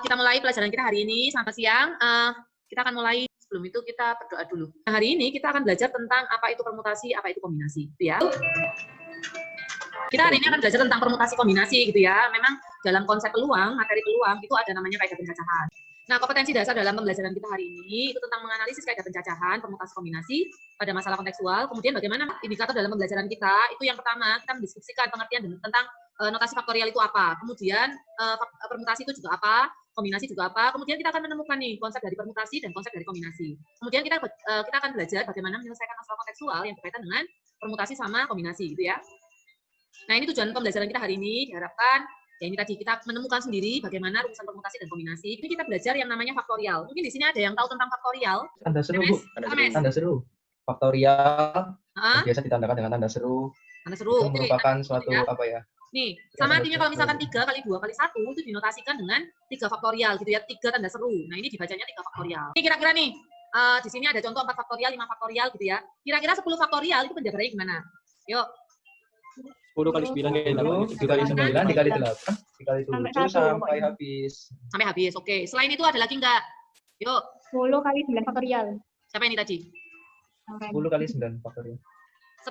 kita mulai pelajaran kita hari ini. Selamat siang. Kita akan mulai, sebelum itu kita berdoa dulu. Nah, hari ini kita akan belajar tentang apa itu permutasi, apa itu kombinasi. Gitu ya. Kita hari ini akan belajar tentang permutasi kombinasi gitu ya. Memang dalam konsep peluang, materi peluang itu ada namanya kaidah pencacahan. Nah, kompetensi dasar dalam pembelajaran kita hari ini itu tentang menganalisis kaidah pencacahan, permutasi kombinasi pada masalah kontekstual. Kemudian bagaimana indikator dalam pembelajaran kita? Itu yang pertama, kita mendiskusikan pengertian tentang notasi faktorial itu apa. Kemudian permutasi itu juga apa, kombinasi juga apa. Kemudian kita akan menemukan nih konsep dari permutasi dan konsep dari kombinasi. Kemudian kita akan belajar bagaimana menyelesaikan masalah kontekstual yang berkaitan dengan permutasi sama kombinasi gitu ya. Nah, ini tujuan pembelajaran kita hari ini, diharapkan ya ini tadi kita menemukan sendiri bagaimana rumusan permutasi dan kombinasi. Ini kita belajar yang namanya faktorial. Mungkin di sini ada yang tahu tentang faktorial? Tanda seru, Bu. Tanda seru. Faktorial biasa ditandakan dengan tanda seru. Tanda seru. Itu merupakan suatu apa ya? Nih, sama artinya kalau misalkan 3 kali 2 kali 1 itu dinotasikan dengan 3 faktorial gitu ya, 3 tanda seru. Nah, ini dibacanya 3 faktorial. Ini kira-kira nih, di sini ada contoh 4 faktorial, 5 faktorial gitu ya. Kira-kira 10 faktorial itu penjabarannya gimana? Yuk. 10 kali 9 kali 8, 7 kali 9 dikali 8 dikali 7 sampai habis. Sampai habis. Oke. Selain itu ada lagi enggak? Yuk. 10 kali 9 faktorial. Siapa ini tadi? 10 kali 9 faktorial.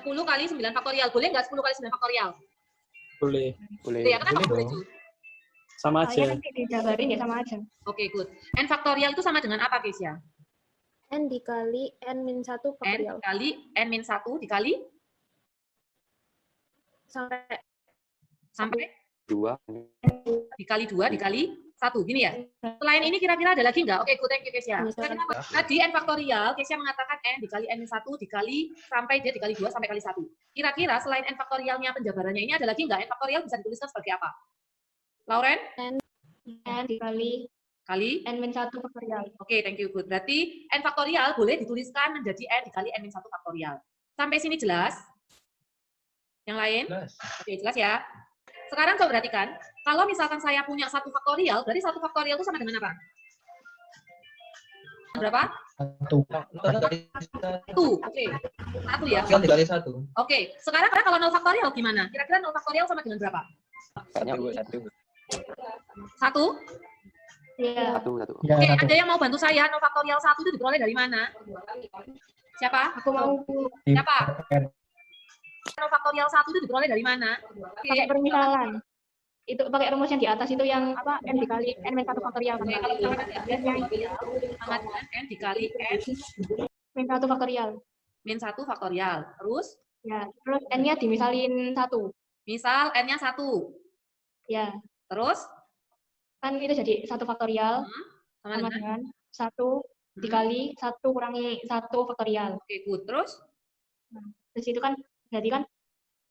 10 kali 9 faktorial. Boleh enggak 10 kali 9 faktorial? boleh. Ya, kenapa boleh, Ju? Sama aja. Nanti dijabarin ya sama aja. Oke, good. N faktorial itu sama dengan apa, Kesia? N dikali N-1 faktorial. N dikali N-1 dikali? Sampai 2. dikali 2 dikali 1, gini ya. Selain ini kira-kira ada lagi nggak? Oke, good, thank you Kesia. Tadi N faktorial, Kesia mengatakan N dikali N-1 dikali sampai dia dikali 2 sampai kali 1. Kira-kira selain N faktorialnya penjabarannya ini ada lagi nggak? N faktorial bisa dituliskan sebagai apa? Lauren? N dikali N-1 faktorial. Oke, thank you, good. Berarti N faktorial boleh dituliskan menjadi N dikali N-1 faktorial. Sampai sini jelas? Yang lain? Oke, jelas ya. Sekarang coba perhatikan, kalau misalkan saya punya 1 faktorial, berarti 1 faktorial itu sama dengan apa? Berapa? 1. Oke. 1 ya. Dikali 1. Oke, sekarang kalau 0 faktorial gimana? Kira-kira 0 faktorial sama dengan berapa? 1. 1? Iya. 1. Oke, ada yang mau bantu saya? 0 faktorial 1 itu diperoleh dari mana? Siapa? Aku mau Siapa? 0 faktorial 1 itu diperoleh dari mana? pakai permisalan. Itu pakai rumus yang di atas itu yang apa? N dikali N-1 faktorial. Oke, kalau misalkan sama dengan N dikali N-1 faktorial. min 1 faktorial. Terus? Ya, terus N-nya dimisalin 1. Misal N-nya 1. Ya. Terus? Kan itu jadi 1 faktorial Sama dengan 1 dikali 1 kurangi 1 faktorial. Oke, good. Terus? Nah, terus itu kan jadi kan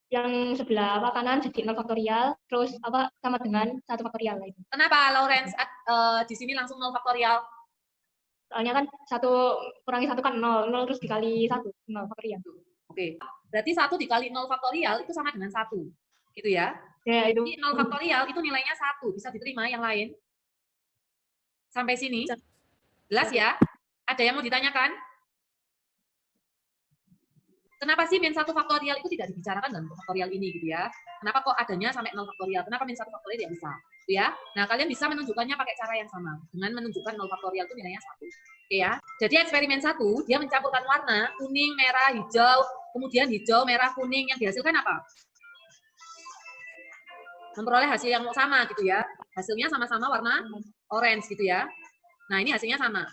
yang sebelah kanan jadi 0 faktorial, terus apa sama dengan 1 faktorial lagi. Kenapa Lawrence di sini langsung 0 faktorial? Soalnya kan 1 kurangi 1 kan 0, 0 terus dikali 1, 0 faktorial. Oke. Berarti 1 dikali 0 faktorial itu sama dengan 1. Gitu ya. Ya, itu. Jadi 0 faktorial itu nilainya 1. Bisa diterima yang lain? Sampai sini? Jelas ya? Ada yang mau ditanyakan? Kenapa sih min 1 faktorial itu tidak dibicarakan dalam faktorial ini gitu ya? Kenapa kok adanya sampai 0 faktorial? Kenapa min 1 faktorial tidak bisa? Gitu ya. Nah, kalian bisa menunjukkannya pakai cara yang sama. Dengan menunjukkan 0 faktorial itu nilainya 1. Oke ya. Jadi eksperimen 1, dia mencampurkan warna kuning, merah, hijau, kemudian hijau, merah, kuning. Yang dihasilkan apa? Memperoleh hasil yang sama gitu ya. Hasilnya sama-sama warna orange gitu ya. Nah, ini hasilnya sama.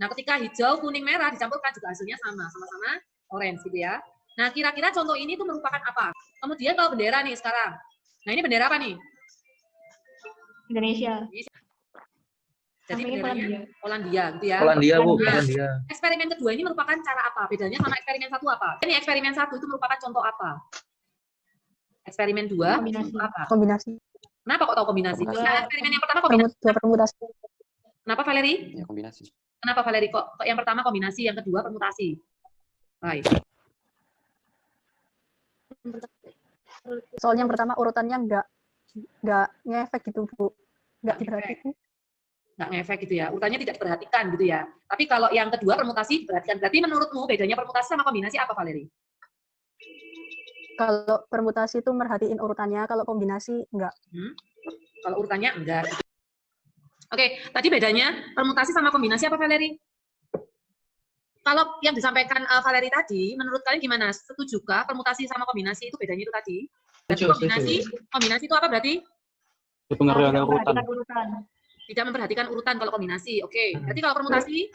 Nah, ketika hijau, kuning, merah dicampurkan juga hasilnya sama. Sama-sama orange gitu ya. Nah, kira-kira contoh ini itu merupakan apa? Kemudian kalau bendera nih sekarang. Nah, ini bendera apa nih? Indonesia. Jadi benderanya Polandia gitu ya. Polandia, Bu. Nah, Polandia. eksperimen kedua ini merupakan cara apa? Bedanya sama eksperimen 1 apa? Ini eksperimen 1 itu merupakan contoh apa? Eksperimen 2 Kombinasi. apa? Kombinasi. Kenapa kok tahu kombinasi? Kombinasi. Nah, eksperimen yang pertama kombinasi. Dua permutasi. Kenapa Valeri? Ya, kombinasi. Kenapa Valeri kok yang pertama kombinasi, yang kedua permutasi? Baik. Soalnya yang pertama urutannya nggak ngefek gitu, Bu. Nggak diperhatikan. Nggak ngefek gitu ya. Urutannya tidak diperhatikan gitu ya. Tapi kalau yang kedua permutasi diperhatikan. Berarti menurutmu bedanya permutasi sama kombinasi apa, Valeri? Kalau permutasi itu merhatiin urutannya, kalau kombinasi enggak. Kalau urutannya enggak. Oke, tadi bedanya permutasi sama kombinasi apa, Valeri? Kalau yang disampaikan Valeri tadi, menurut kalian gimana? Setujukah permutasi sama kombinasi itu bedanya itu tadi? Berarti kombinasi itu apa berarti? Pengertian urutan. Tidak memperhatikan urutan kalau kombinasi. Oke, berarti kalau permutasi?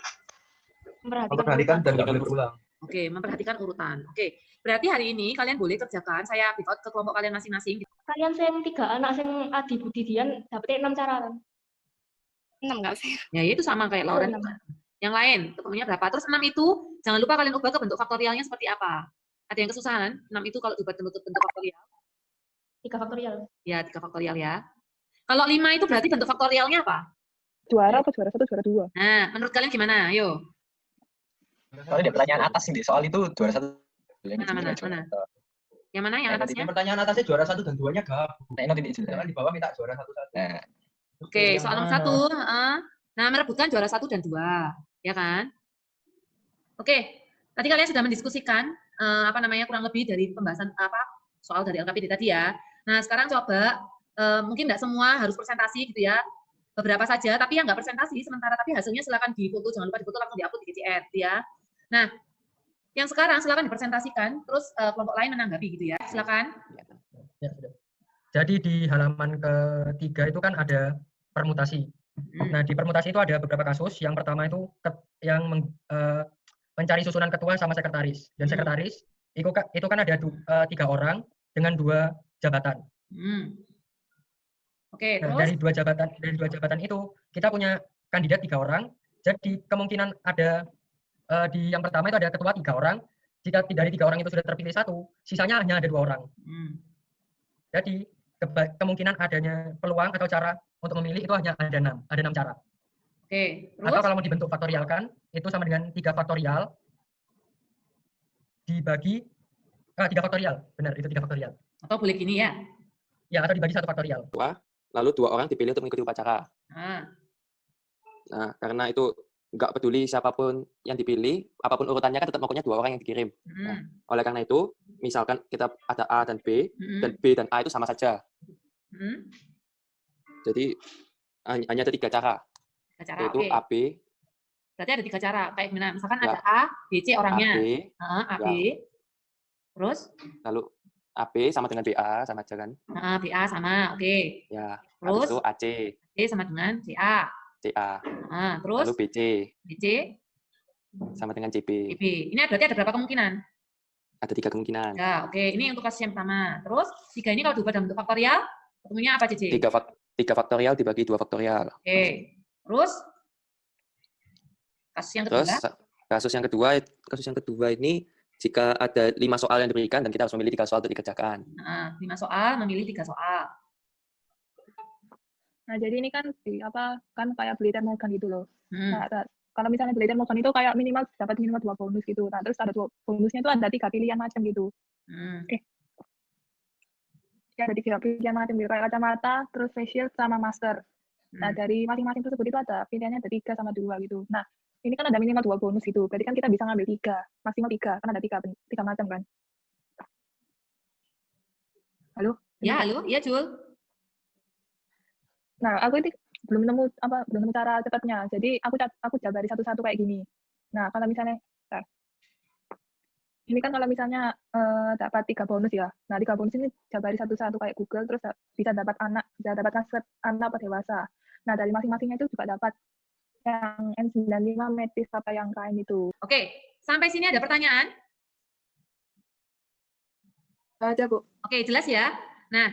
Memperhatikan dan nggak boleh berulang. Oke, memperhatikan urutan. Oke, berarti hari ini kalian boleh kerjakan. Saya breakout ke kelompok kalian masing-masing. Kalian sing 3 anak sing Adi Budi Dian dapetnya 6 cara kan? 6 nggak sih? Ya, itu sama kayak Lauren. Yang lain, ketemunya berapa? Terus 6 itu, jangan lupa kalian ubah ke bentuk faktorialnya seperti apa. Ada yang kesusahan? 6 itu kalau dibuat bentuk faktorial? 3 faktorial. Ya, 3 faktorial ya. Kalau 5 itu berarti bentuk faktorialnya apa? Juara apa juara 1, juara 2? Nah, menurut kalian gimana? Ayo. Soalnya di pertanyaan atas sih, soal itu juara 1. Mana? Yang mana yang atasnya? Pertanyaan atasnya juara 1 dan 2-nya gabung. Nah, ini tidak. Jangan di bawah minta juara 1. Nah, Oke, soal nomor 1. Nah, merebutkan juara 1 dan 2. Ya kan? Oke, tadi kalian sudah mendiskusikan kurang lebih dari pembahasan soal dari LKPD tadi ya. Nah, sekarang coba mungkin nggak semua harus presentasi gitu ya. Beberapa saja, tapi yang nggak presentasi sementara, tapi hasilnya silakan difoto, jangan lupa difoto langsung diupload di GCR gitu ya. Nah, yang sekarang silakan dipresentasikan, terus kelompok lain menanggapi gitu ya. Silakan. Ya, sudah. Jadi di halaman ketiga itu kan ada permutasi. Nah, di permutasi itu ada beberapa kasus. Yang pertama itu yang mencari susunan ketua sama sekretaris. Dan sekretaris itu kan ada 3 orang dengan 2 jabatan. Oke, nah, terus? dari dua jabatan itu kita punya kandidat 3 orang. Jadi kemungkinan ada di yang pertama itu ada ketua 3 orang. Jika dari 3 orang itu sudah terpilih 1, sisanya hanya ada 2 orang. Jadi kemungkinan adanya peluang atau cara untuk memilih itu hanya ada 6. Ada 6 cara. Oke, terus? Atau kalau mau dibentuk faktorial kan, itu sama dengan 3 faktorial dibagi 3 faktorial. Benar, itu 3 faktorial. Atau boleh gini ya? Ya, atau dibagi 1 faktorial. Lalu 2 orang dipilih untuk mengikuti upacara. Nah, karena itu nggak peduli siapapun yang dipilih, apapun urutannya kan tetap pokoknya 2 orang yang dikirim. Nah, oleh karena itu, misalkan kita ada A dan B, dan B dan A itu sama saja. Jadi hanya ada 3 cara. Yaitu okay. AB. Berarti ada 3 cara. Kayak gimana? Misalkan ada A, B, C orangnya. AB. Terus? Lalu AB sama dengan BA, sama aja kan? BA sama, oke. Ya. Terus? Itu AC. AC sama dengan CA. Terus? Lalu BC. BC? Sama dengan CB. CB. Ini berarti ada berapa kemungkinan? Ada 3 kemungkinan. Ya, oke. Ini untuk kasus yang pertama. Terus, 3 ini kalau diubah dalam bentuk faktorial, ketemunya apa, CC? 3 faktorial dibagi 2 faktorial. Oke. Terus? Kasus yang kedua ini, jika ada 5 soal yang diberikan dan kita harus memilih 3 soal untuk dikerjakan. 5 soal, memilih 3 soal. Nah, jadi ini kan kan kayak beli termogan gitu loh. Nah, kalau misalnya beli termogan itu kayak dapat minimal 2 bonus gitu. Nah, terus ada 2 bonusnya itu ada 3 pilihan macam gitu. Ya, ada 3 pilihan macam gitu, kayak kacamata, terus facial sama masker. Nah, dari masing-masing tersebut itu ada pilihannya ada 3 sama 2 gitu. Nah, ini kan ada minimal 2 bonus gitu. Berarti kan kita bisa ngambil 3, maksimal 3, kan ada 3 macam kan. Halo? Ya, halo. Iya, Jul. Nah, aku itu belum nemu cara cepatnya. Jadi aku jabari satu-satu kayak gini. Nah, kalau misalnya ini kan kalau misalnya dapat 3 bonus ya. Nah, 3 bonus ini jabari satu-satu kayak Google, terus bisa dapat transfer anak atau dewasa. Nah, dari masing-masingnya itu juga dapat yang N95 metis apa yang kain itu. Oke, sampai sini ada pertanyaan? Ada, Bu. Oke, jelas ya. Nah,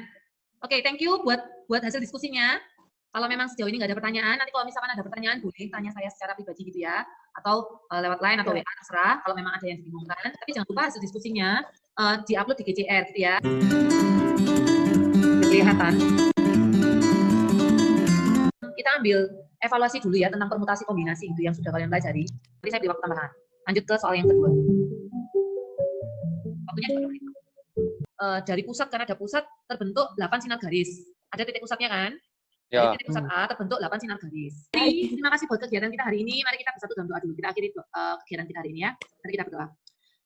oke, thank you buat hasil diskusinya. Kalau memang sejauh ini nggak ada pertanyaan, nanti kalau misalkan ada pertanyaan boleh tanya saya secara pribadi gitu ya, atau lewat line atau WA terserah. Kalau memang ada yang dibingungkan, tapi jangan lupa hasil diskusinya diupload di GCR gitu ya. Kelihatan. Kita ambil evaluasi dulu ya tentang permutasi kombinasi itu yang sudah kalian pelajari. Nanti saya beri waktu tambahan. Lanjut ke soal yang kedua. Waktunya 2 menit. Dari pusat, karena ada pusat terbentuk 8 sinar garis. Ada titik pusatnya kan? Ya. Dari titik pusat A terbentuk 8 sinar garis. Terima kasih buat kegiatan kita hari ini. Mari kita bersatu dalam doa dulu. Kita akhiri kegiatan kita hari ini ya. Mari kita berdoa.